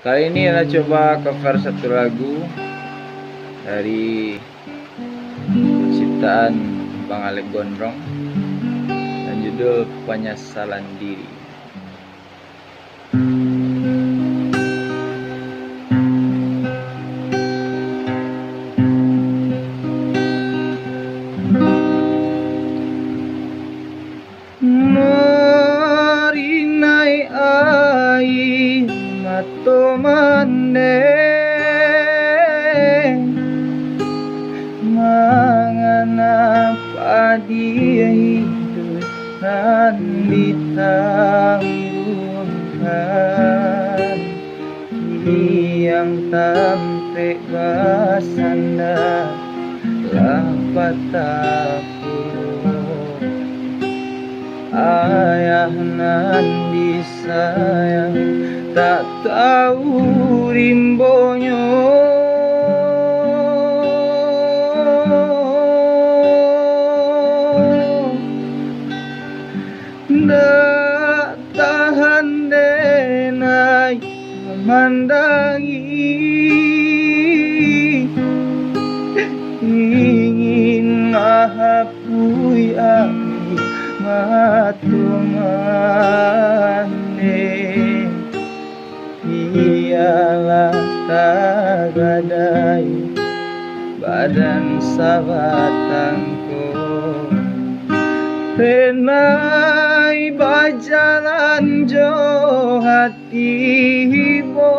Kali ini Ella coba cover satu lagu dari ciptaan Bang Alek Gondrong dan judul Penyesalan Diri. Marinai ai mato mande mangana padiai dan ditangguhkan yang tampe kasanda ayah nan disayang tak tahu rimbonyo ndak tahan denai memandangi ingin mahapui ami matumane ialah tagadai badan sabatangku renai bajalan jo hati hibo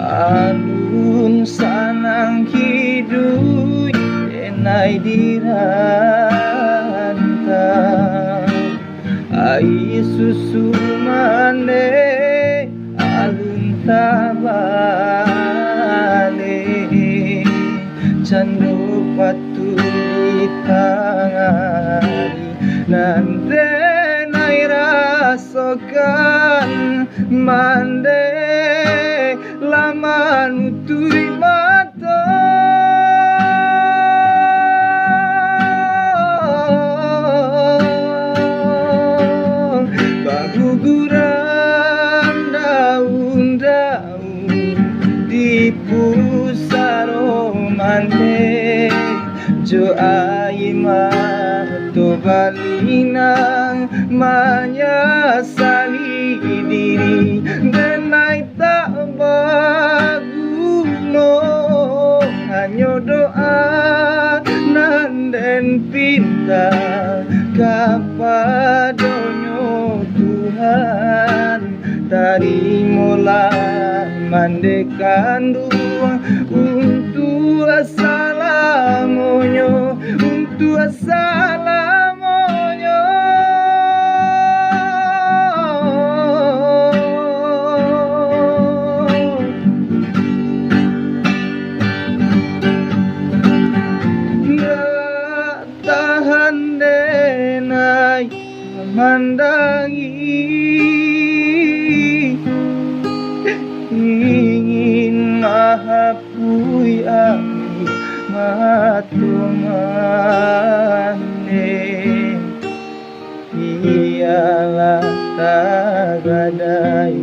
alun sanang hidup enai dirantau ai susu mane alun tabale candu patu ditangani nanti nai rasokan mande lama nutui mata baguguran daun-daun di pusaro mande jo aima to balinang menyesali diri denai tak baguno hanya doa nan den pinta kapadonyo Tuhan dari mula mandekandung untuk assalamonyo untuk assalamonyo ndak tahan denai memandangi ingin mahapui ami matumane ialah tagadai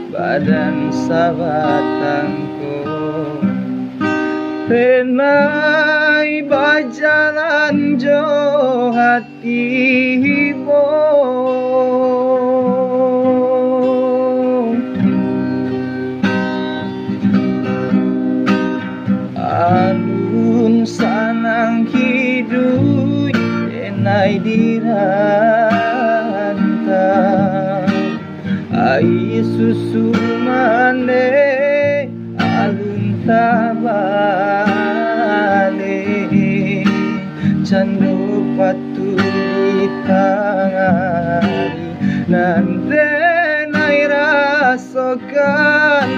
badan sabatangku renai bajalan jo hati hibo alun sanang hidup enai dirantau ai susu mane alun tabale candu patu ditangani nanti nai rasokan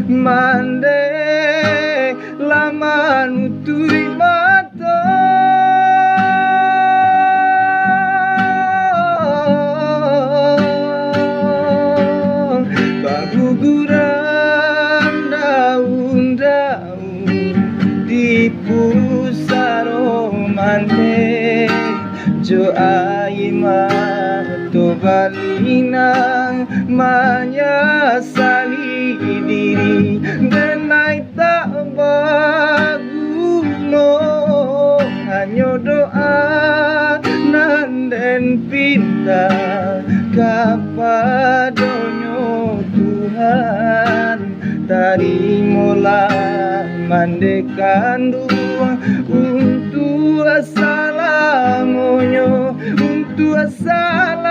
mande lama nutui mata baguguran daun-daun di pusaro mande Jo aima to balinang menyesali diri denai tak baguno hanya doa nan den pinta kapadonyo Tuhan tarimolah mandekandu untuk assalamonyo untuk asal